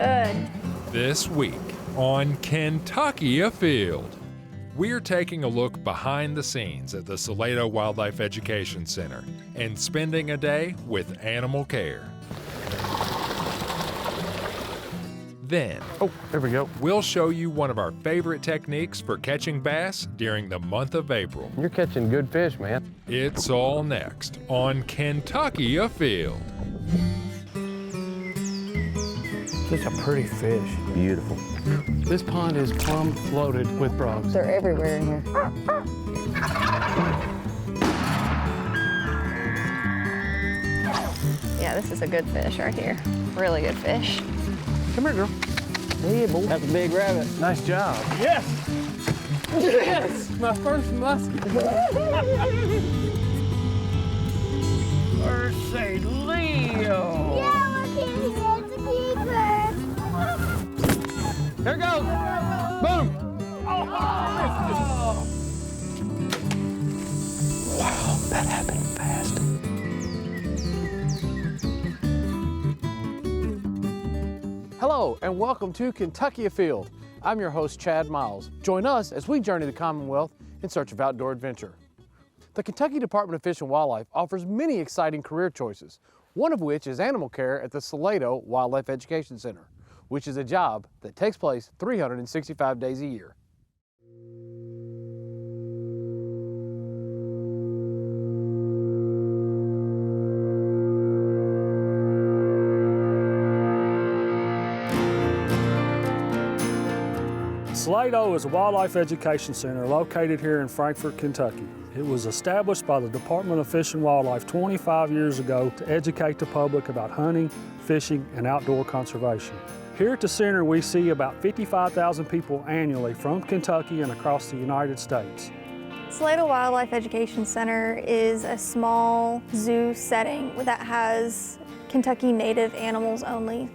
Good. This week on Kentucky Afield, we're taking a look behind the scenes at the Salato Wildlife Education Center and spending a day with animal care. Then, there we go. We'll show you one of our favorite techniques for catching bass during the month of April. You're catching good fish, man. It's all next on Kentucky Afield. Such a pretty fish. Beautiful. This pond is plumb loaded with frogs. They're everywhere in here. Yeah, this is a good fish right here. Really good fish. Come here, girl. Yeah, boy. That's a big rabbit. Nice job. Yes! Yes! My first muskie. Mercy Leo. Yeah, look at it. It's a keeper. Here it goes. Boom! Wow, that happened fast. Hello, and welcome to Kentucky Afield. I'm your host, Chad Miles. Join us as we journey the Commonwealth in search of outdoor adventure. The Kentucky Department of Fish and Wildlife offers many exciting career choices, one of which is animal care at the Solato Wildlife Education Center, which is a job that takes place 365 days a year. Solato is a wildlife education center located here in Frankfort, Kentucky. It was established by the Department of Fish and Wildlife 25 years ago to educate the public about hunting, fishing, and outdoor conservation. Here at the center, we see about 55,000 people annually from Kentucky and across the United States. Salato Wildlife Education Center is a small zoo setting that has Kentucky native animals only.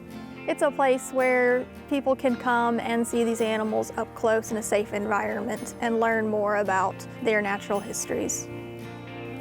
It's a place where people can come and see these animals up close in a safe environment and learn more about their natural histories.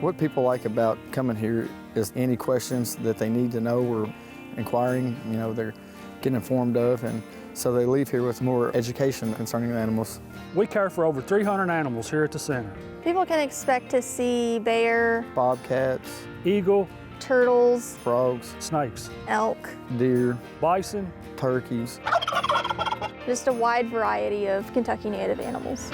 What people like about coming here is any questions that they need to know or inquiring, they're getting informed of, and so they leave here with more education concerning the animals. We care for over 300 animals here at the center. People can expect to see bear, Bobcats, Eagle, turtles, frogs, snakes, elk, deer, bison, turkeys. just a wide variety of Kentucky native animals.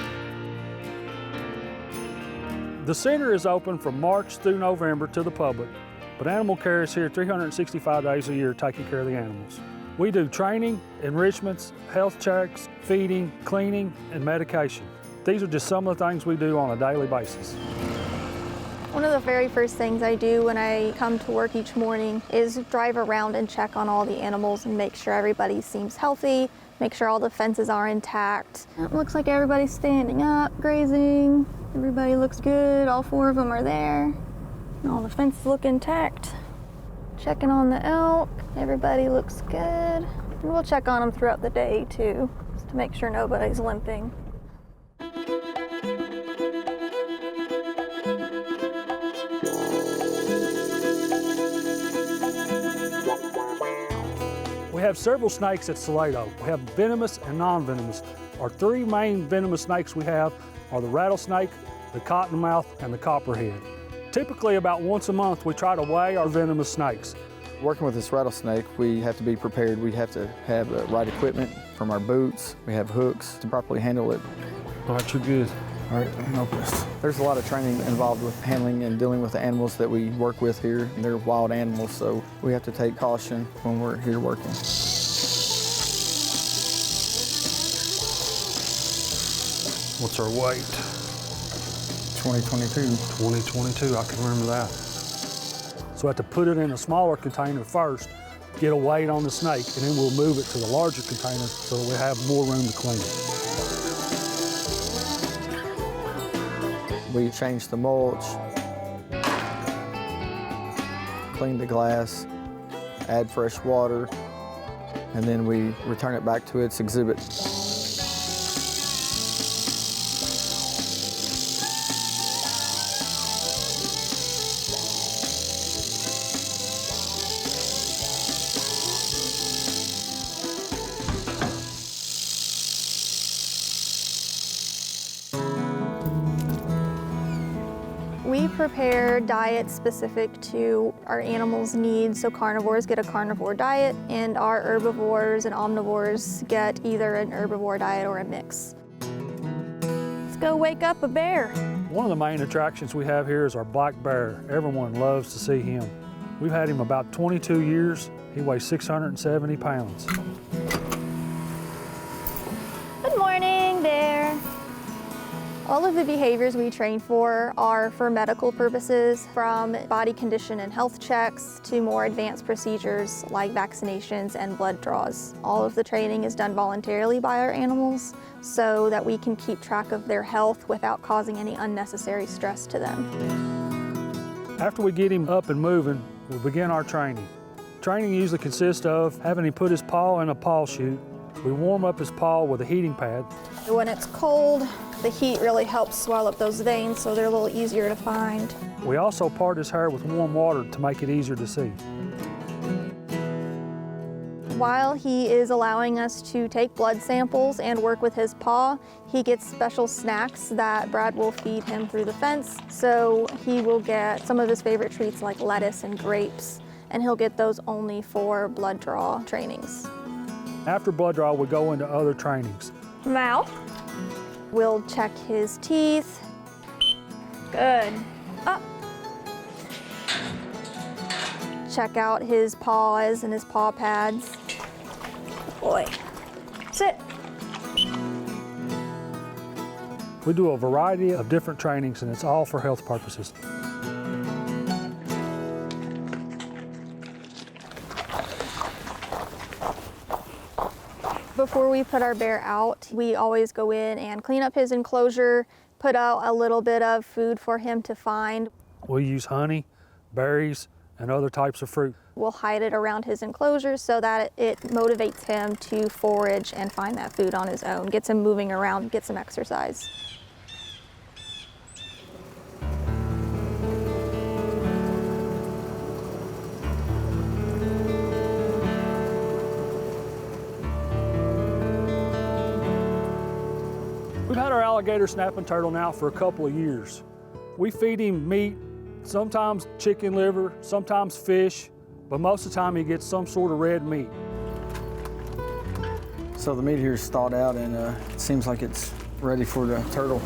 The center is open from March through November to the public, but animal care is here 365 days a year taking care of the animals. We do training, enrichments, health checks, feeding, cleaning, and medication. These are just some of the things we do on a daily basis. One of the very first things I do when I come to work each morning is drive around and check on all the animals and make sure everybody seems healthy, make sure all the fences are intact. It looks like everybody's standing up, grazing. Everybody looks good, all 4 of them are there. And all the fences look intact. Checking on the elk, everybody looks good. And we'll check on them throughout the day too, just to make sure nobody's limping. We have several snakes at Solato. We have venomous and non-venomous. Our 3 main venomous snakes we have are the rattlesnake, the cottonmouth, and the copperhead. Typically about once a month we try to weigh our venomous snakes. Working with this rattlesnake, we have to be prepared. We have to have the right equipment from our boots. We have hooks to properly handle it. All right, you're good. All right, open this. There's a lot of training involved with handling and dealing with the animals that we work with here. They're wild animals, so we have to take caution when we're here working. What's our weight? 2022. 2022, I can remember that. So I have to put it in a smaller container first, get a weight on the snake, and then we'll move it to the larger container so that we have more room to clean it. We change the mulch, clean the glass, add fresh water, and then we return it back to its exhibit. prepare diets specific to our animals' needs. So carnivores get a carnivore diet, and our herbivores and omnivores get either an herbivore diet or a mix. Let's go wake up a bear. One of the main attractions we have here is our black bear. Everyone loves to see him. We've had him about 22 years. He weighs 670 pounds. Good morning, bear. All of the behaviors we train for are for medical purposes, from body condition and health checks to more advanced procedures like vaccinations and blood draws. All of the training is done voluntarily by our animals so that we can keep track of their health without causing any unnecessary stress to them. After we get him up and moving, we begin our training. Training usually consists of having him put his paw in a paw chute. We warm up his paw with a heating pad. When it's cold, the heat really helps swell up those veins so they're a little easier to find. We also part his hair with warm water to make it easier to see. While he is allowing us to take blood samples and work with his paw, he gets special snacks that Brad will feed him through the fence. So he will get some of his favorite treats like lettuce and grapes, and he'll get those only for blood draw trainings. After blood draw, we go into other trainings. Mouth. We'll check his teeth. Good. Up. Check out his paws and his paw pads. Good boy. Sit. We do a variety of different trainings, and it's all for health purposes. Before we put our bear out, we always go in and clean up his enclosure, put out a little bit of food for him to find. We use honey, berries, and other types of fruit. We'll hide it around his enclosure so that it motivates him to forage and find that food on his own, gets him moving around, gets some exercise. We've had our alligator snapping turtle now for a couple of years. We feed him meat, sometimes chicken liver, sometimes fish, but most of the time he gets some sort of red meat. So the meat here is thawed out, and it seems like it's ready for the turtle.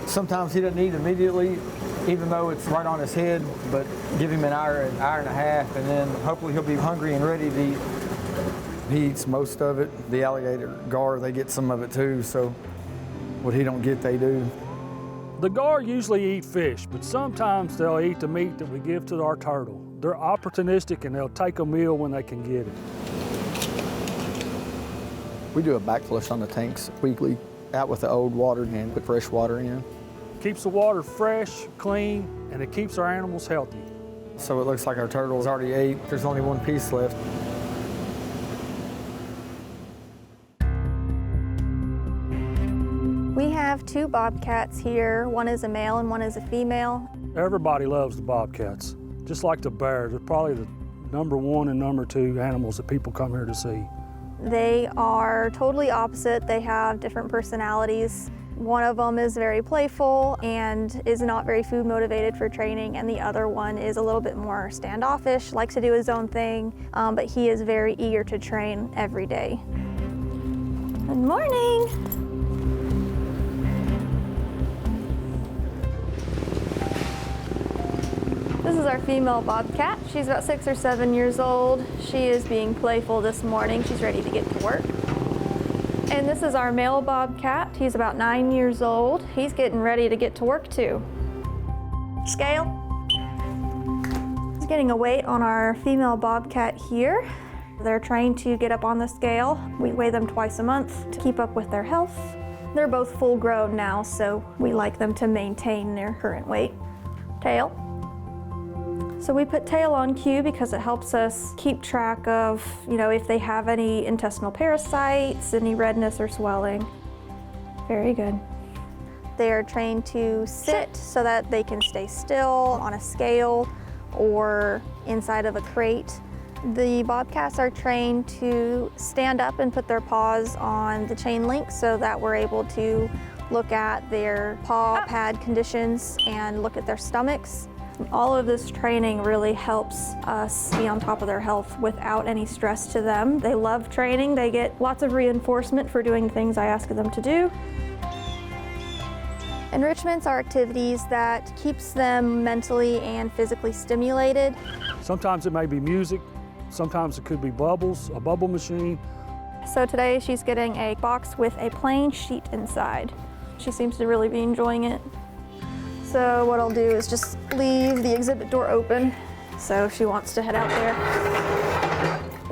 Sometimes he doesn't eat immediately, even though it's right on his head, but give him an hour and a half, and then hopefully he'll be hungry and ready to eat. He eats most of it. The alligator gar, they get some of it too, so what he don't get, they do. The gar usually eat fish, but sometimes they'll eat the meat that we give to our turtle. They're opportunistic and they'll take a meal when they can get it. We do a back flush on the tanks weekly, out with the old water and put fresh water in. Keeps the water fresh, clean, and it keeps our animals healthy. So it looks like our turtle's already ate. There's only one piece left. We have two bobcats here. One is a male and one is a female. Everybody loves the bobcats. Just like the bear, they're probably the #1 and #2 animals that people come here to see. They are totally opposite. They have different personalities. One of them is very playful and is not very food motivated for training, and the other one is a little bit more standoffish, likes to do his own thing, but he is very eager to train every day. Good morning. This is our female bobcat. She's about 6 or 7 years old. She is being playful this morning. She's ready to get to work. And this is our male bobcat. He's about 9 years old. He's getting ready to get to work too. Scale. He's getting a weight on our female bobcat here. They're trying to get up on the scale. We weigh them twice a month to keep up with their health. They're both full grown now, so we like them to maintain their current weight. Tail. So we put tail on cue because it helps us keep track of, if they have any intestinal parasites, any redness or swelling. Very good. They are trained to sit so that they can stay still on a scale or inside of a crate. The bobcats are trained to stand up and put their paws on the chain link so that we're able to look at their paw pad conditions, and look at their stomachs. All of this training really helps us be on top of their health without any stress to them. They love training. They get lots of reinforcement for doing things I ask them to do. Enrichments are activities that keeps them mentally and physically stimulated. Sometimes it may be music, sometimes it could be bubbles, a bubble machine. So today she's getting a box with a plain sheet inside. She seems to really be enjoying it. So what I'll do is just leave the exhibit door open. So if she wants to head out there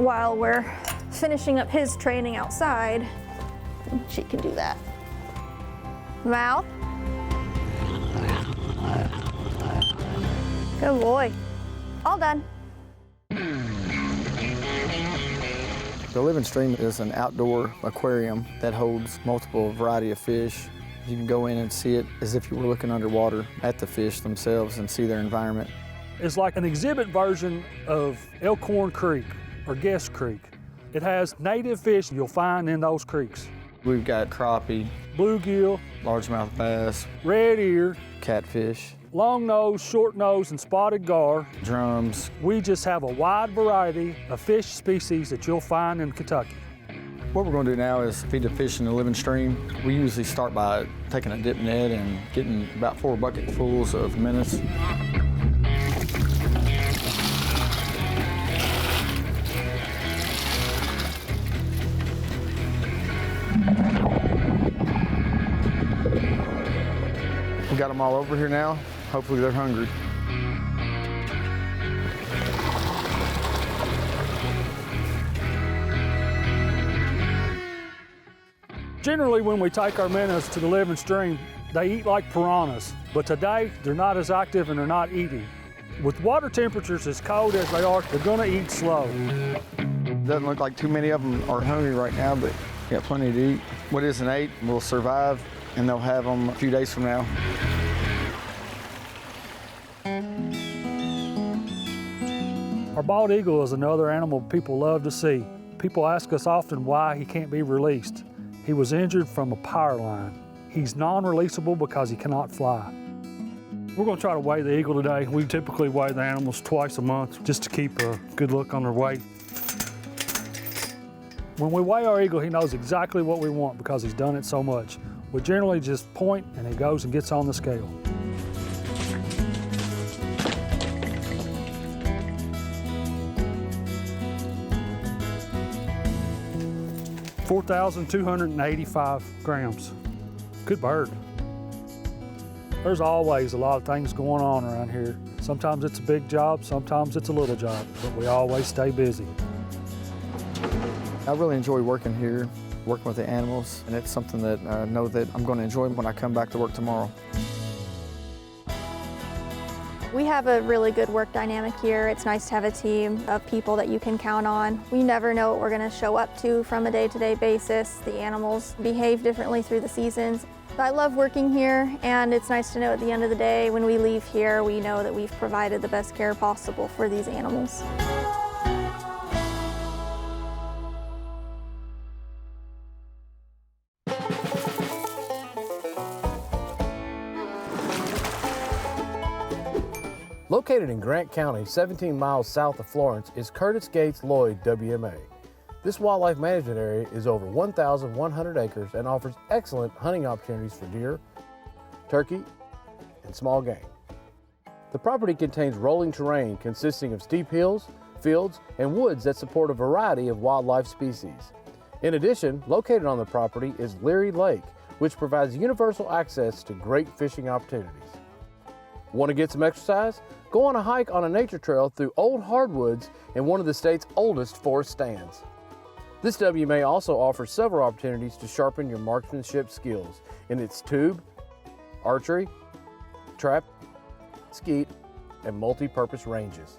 while we're finishing up his training outside, she can do that. Mouth. Good boy. All done. The Living Stream is an outdoor aquarium that holds multiple variety of fish. You can go in and see it as if you were looking underwater at the fish themselves and see their environment. It's like an exhibit version of Elkhorn Creek or Guest Creek. It has native fish you'll find in those creeks. We've got crappie, Bluegill, largemouth bass, red ear, catfish, long nose, short nose, and spotted gar. drums. We just have a wide variety of fish species that you'll find in Kentucky. What we're going to do now is feed the fish in the Living Stream. We usually start by taking a dip net and getting about 4 bucketfuls of minnows. We got them all over here now. Hopefully they're hungry. Generally, when we take our minnows to the Living Stream, they eat like piranhas, but today they're not as active and they're not eating. With water temperatures as cold as they are, they're gonna eat slow. Doesn't look like too many of them are hungry right now, but got plenty to eat. What isn't ate will survive, and they'll have them a few days from now. Our bald eagle is another animal people love to see. People ask us often why he can't be released. He was injured from a power line. He's non-releasable because he cannot fly. We're going to try to weigh the eagle today. We typically weigh the animals twice a month just to keep a good look on their weight. When we weigh our eagle, he knows exactly what we want because he's done it so much. We generally just point and he goes and gets on the scale. $4,285 grams. Good bird. There's always a lot of things going on around here. Sometimes it's a big job, sometimes it's a little job, but we always stay busy. I really enjoy working here, working with the animals, and it's something that I know that I'm going to enjoy when I come back to work tomorrow. We have a really good work dynamic here. It's nice to have a team of people that you can count on. We never know what we're going to show up to from a day-to-day basis. The animals behave differently through the seasons. I love working here, and it's nice to know at the end of the day when we leave here, we know that we've provided the best care possible for these animals. Located in Grant County, 17 miles south of Florence, is Curtis Gates Lloyd WMA. This wildlife management area is over 1,100 acres and offers excellent hunting opportunities for deer, turkey, and small game. The property contains rolling terrain consisting of steep hills, fields, and woods that support a variety of wildlife species. In addition, located on the property is Leary Lake, which provides universal access to great fishing opportunities. Want to get some exercise? Go on a hike on a nature trail through old hardwoods in one of the state's oldest forest stands. This WMA also offers several opportunities to sharpen your marksmanship skills in its tube, archery, trap, skeet, and multi-purpose ranges.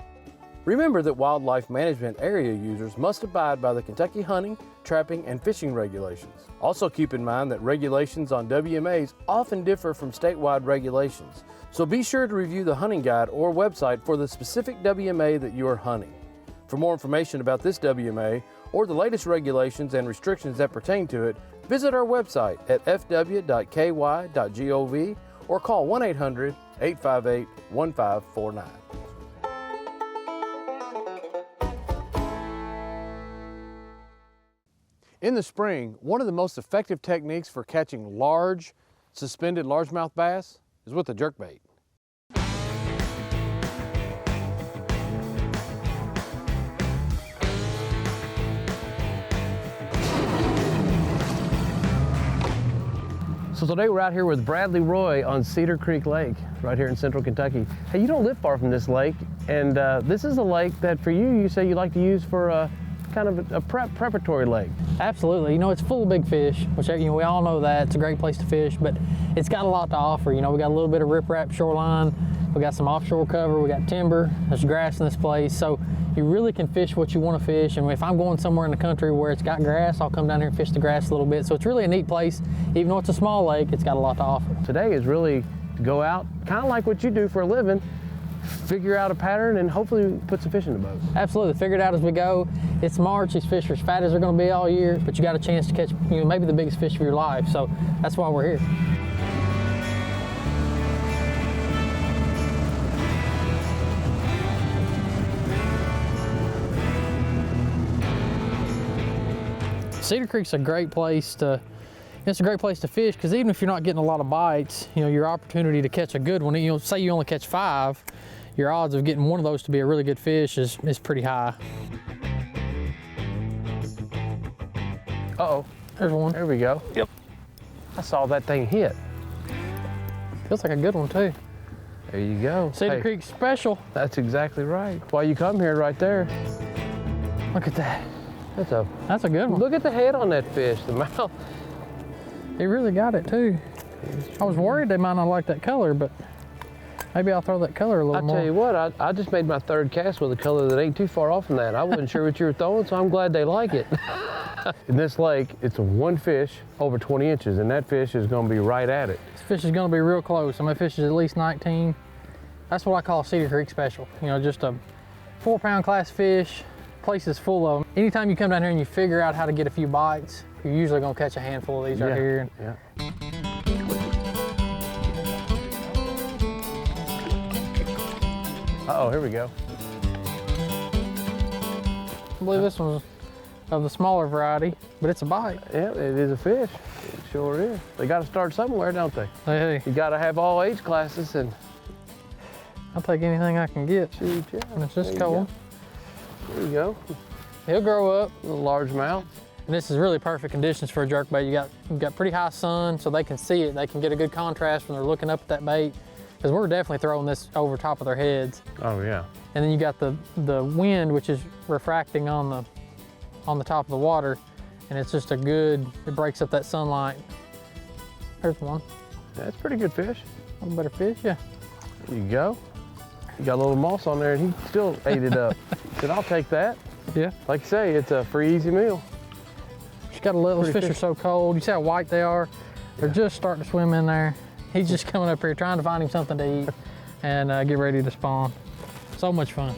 Remember that wildlife management area users must abide by the Kentucky hunting, trapping, and fishing regulations. Also keep in mind that regulations on WMAs often differ from statewide regulations, so be sure to review the hunting guide or website for the specific WMA that you are hunting. For more information about this WMA or the latest regulations and restrictions that pertain to it, visit our website at fw.ky.gov or call 1-800-858-1549. In the spring, one of the most effective techniques for catching large, suspended largemouth bass is with a jerkbait. So today we're out here with Bradley Roy on Cedar Creek Lake, right here in central Kentucky. Hey, you don't live far from this lake, and this is a lake that for you say you like to use for kind of a preparatory lake. Absolutely. You know, it's full of big fish, which, you know, we all know that. It's a great place to fish, but it's got a lot to offer. You know, we got a little bit of riprap shoreline, we got some offshore cover, we got timber, there's grass in this place. So you really can fish what you want to fish. And if I'm going somewhere in the country where it's got grass, I'll come down here and fish the grass a little bit. So it's really a neat place. Even though it's a small lake, it's got a lot to offer. Today is really to go out, kind of like what you do for a living, figure out a pattern and hopefully put some fish in the boat. Absolutely, figure it out as we go. It's March, these fish are as fat as they're gonna be all year, but you got a chance to catch, you know, maybe the biggest fish of your life. So that's why we're here. Cedar Creek's a great place to, it's a great place to fish because even if you're not getting a lot of bites, you know, your opportunity to catch a good one, you know, say you only catch 5, your odds of getting one of those to be a really good fish is pretty high. Uh-oh. There's one. There we go. Yep. I saw that thing hit. Feels like a good one too. There you go. Cedar Creek special. That's exactly right. Why you come here right there. Look at that. That's a good one. Look at the head on that fish, the mouth. He really got it too. I was worried they might not like that color, but maybe I'll throw that color a little more. I tell you what, I just made my 3rd cast with a color that ain't too far off from that. I wasn't sure what you were throwing, so I'm glad they like it. In this lake, it's one fish over 20 inches, and that fish is gonna be right at it. This fish is gonna be real close. I mean, fish is at least 19. That's what I call Cedar Creek special. You know, just a 4-pound class fish. Place is full of them. Anytime you come down here and you figure out how to get a few bites, you're usually gonna catch a handful of these right here. Yeah. Uh-oh, here we go. I believe this one's of the smaller variety, but it's a bite. Yeah, it is a fish. It sure is. They gotta start somewhere, don't they? Hey, You gotta have all age classes and I'll take anything I can get. shoot, yeah. And it's just There you cold. go. There you go. He'll grow up. A little largemouth. And this is really perfect conditions for a jerkbait. You've got pretty high sun, so they can see it. They can get a good contrast when they're looking up at that bait, because we're definitely throwing this over top of their heads. Oh yeah. And then you got the wind, which is refracting on the top of the water, and it's just it breaks up that sunlight. There's one. That's a pretty good fish. A little better fish, yeah. There you go. You got a little moss on there and he still ate it up. Said, I'll take that. Yeah. Like you say, it's a free, easy meal. She's got those fish are so cold. You see how white they are? They're just starting to swim in there. He's just coming up here trying to find him something to eat and get ready to spawn. So much fun.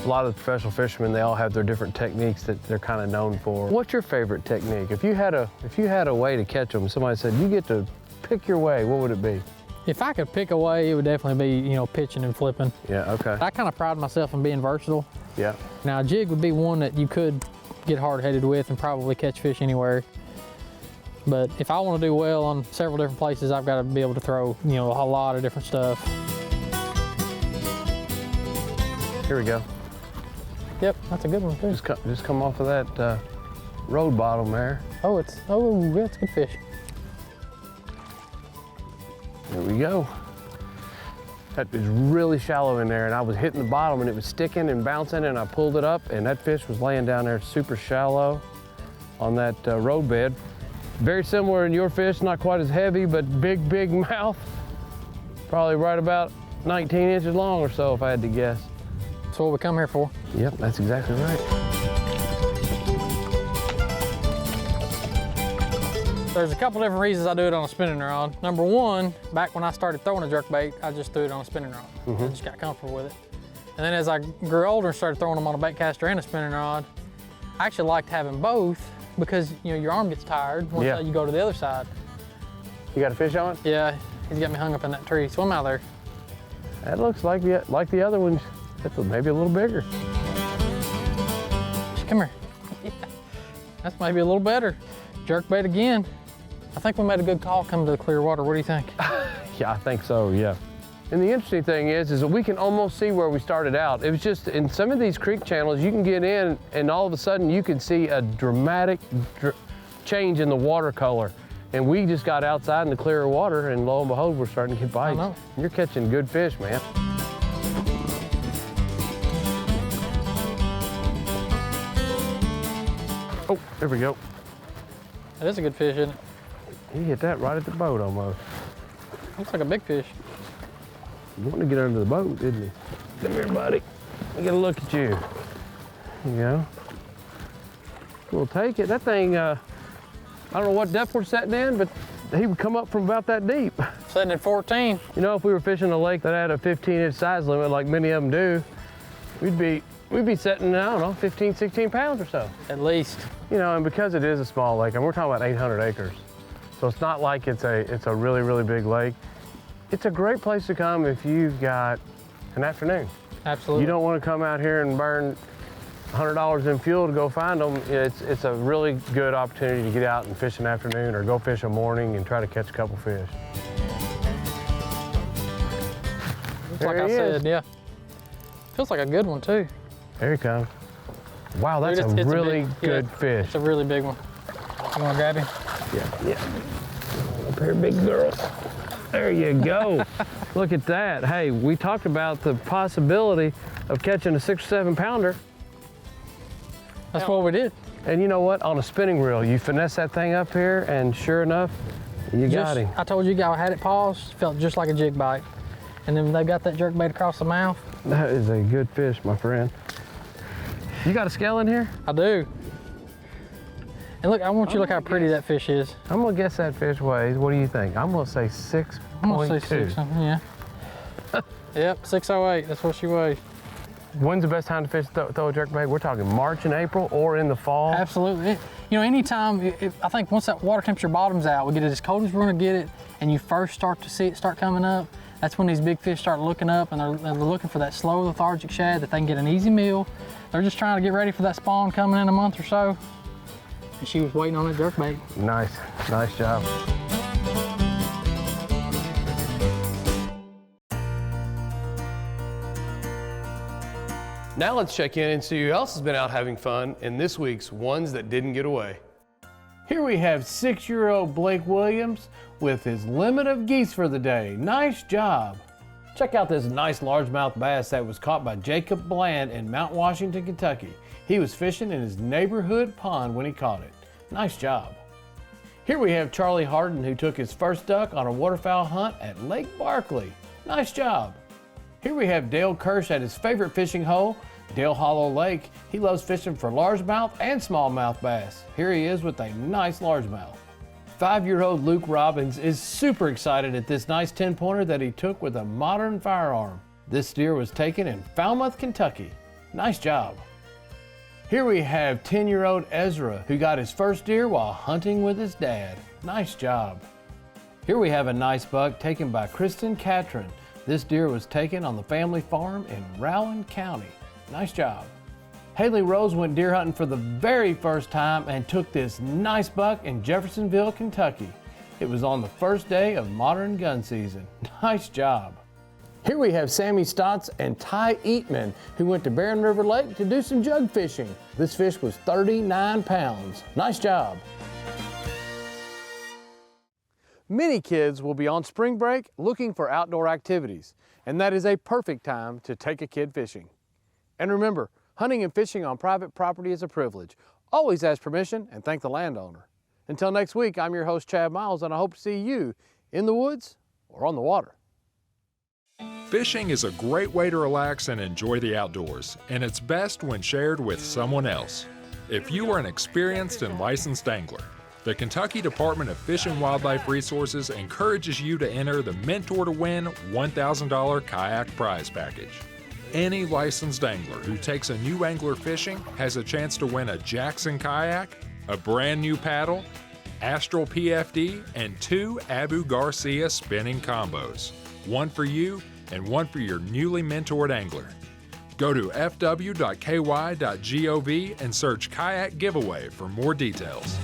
A lot of the professional fishermen, they all have their different techniques that they're kind of known for. What's your favorite technique? If you had a way to catch them, somebody said you get to pick your way, what would it be? If I could pick a way, it would definitely be, you know, pitching and flipping. Yeah, okay. I kind of pride myself in being versatile. Yeah. Now, a jig would be one that you could get hard-headed with and probably catch fish anywhere. But if I want to do well on several different places, I've got to be able to throw, you know, a lot of different stuff. Here we go. Yep, that's a good one too. Just come off of that road bottom there. Oh, that's a good fish. There we go. That is really shallow in there, and I was hitting the bottom and it was sticking and bouncing, and I pulled it up and that fish was laying down there super shallow on that road bed. Very similar in your fish, not quite as heavy, but big mouth. Probably right about 19 inches long or so if I had to guess. That's what we come here for. Yep, that's exactly right. There's a couple different reasons I do it on a spinning rod. Number one, back when I started throwing a jerkbait, I just threw it on a spinning rod. I just got comfortable with it. And then as I grew older and started throwing them on a bait caster and a spinning rod, I actually liked having both because, you know, your arm gets tired once you go to the other side. You got a fish on it? Yeah, he's got me hung up in that tree. Swim out there. That looks like the other ones. That's maybe a little bigger. Come here. Yeah, that's maybe a little better. Jerk bait again. I think we made a good call coming to the clear water. What do you think? Yeah, I think so, yeah. And the interesting thing is that we can almost see where we started out. It was just in some of these creek channels, you can get in and all of a sudden you can see a dramatic change in the water color. And we just got outside in the clearer water and lo and behold, we're starting to get bites. I know. You're catching good fish, man. Oh, there we go. That is a good fish, isn't it? He hit that right at the boat almost. Looks like a big fish. You wanted to get under the boat, didn't you? Come here, buddy. We got to look at you. There you go. We'll take it. That thing, I don't know what depth we're setting in, but he would come up from about that deep. Setting at 14. You know, if we were fishing a lake that had a 15-inch size limit, like many of them do, we'd be setting, I don't know, 15, 16 pounds or so. At least. You know, and because it is a small lake, and we're talking about 800 acres, so it's not like it's a really, really big lake. It's a great place to come if you've got an afternoon. Absolutely. You don't want to come out here and burn $100 in fuel to go find them. It's a really good opportunity to get out and fish an afternoon or go fish a morning and try to catch a couple fish. Like I said, yeah. Feels like a good one too. There he comes. Wow, that's Dude, a really good fish. It's a really big one. You want to grab him? Yeah. Up here, big girl. There you go. Look at that. Hey, we talked about the possibility of catching a 6 or 7 pounder. That's what we did. And you know what? On a spinning reel, you finesse that thing up here, and sure enough, you got him. I told you guys I had it paused, felt just like a jig bite. And then they got that jerk bait across the mouth. That is a good fish, my friend. You got a scale in here? I do. And look, I want you to look how pretty that fish is. I'm gonna guess that fish weighs, what do you think? I'm gonna say 6.2. I'm gonna say 6 something, yeah. Yep, 608, that's what she weighs. When's the best time to fish throw a jerk bait? We're talking March and April or in the fall? Absolutely. You know, anytime, I think once that water temperature bottoms out, we get it as cold as we're gonna get it, and you first start to see it start coming up, that's when these big fish start looking up and they're looking for that slow lethargic shad that they can get an easy meal. They're just trying to get ready for that spawn coming in a month or so. And she was waiting on that jerk bait. Nice job. Now let's check in and see who else has been out having fun in this week's Ones That Didn't Get Away. Here we have 6-year-old Blake Williams with his limit of geese for the day. Nice job. Check out this nice largemouth bass that was caught by Jacob Bland in Mount Washington, Kentucky. He was fishing in his neighborhood pond when he caught it. Nice job. Here we have Charlie Harden, who took his first duck on a waterfowl hunt at Lake Barkley. Nice job. Here we have Dale Kirsch at his favorite fishing hole, Dale Hollow Lake. He loves fishing for largemouth and smallmouth bass. Here he is with a nice largemouth. 5-year-old Luke Robbins is super excited at this nice 10-pointer that he took with a modern firearm. This deer was taken in Falmouth, Kentucky. Nice job. Here we have 10-year-old Ezra, who got his first deer while hunting with his dad. Nice job. Here we have a nice buck taken by Kristen Catron. This deer was taken on the family farm in Rowan County. Nice job. Haley Rose went deer hunting for the very first time and took this nice buck in Jeffersonville, Kentucky. It was on the first day of modern gun season. Nice job. Here we have Sammy Stotts and Ty Eatman, who went to Barren River Lake to do some jug fishing. This fish was 39 pounds. Nice job. Many kids will be on spring break looking for outdoor activities, and that is a perfect time to take a kid fishing. And remember, hunting and fishing on private property is a privilege. Always ask permission and thank the landowner. Until next week, I'm your host, Chad Miles, and I hope to see you in the woods or on the water. Fishing is a great way to relax and enjoy the outdoors, and it's best when shared with someone else. If you are an experienced and licensed angler, the Kentucky Department of Fish and Wildlife Resources encourages you to enter the Mentor to Win $1,000 kayak prize package. Any licensed angler who takes a new angler fishing has a chance to win a Jackson kayak, a brand new paddle, Astral PFD, and 2 Abu Garcia spinning combos. One for you and one for your newly mentored angler. Go to fw.ky.gov and search kayak giveaway for more details.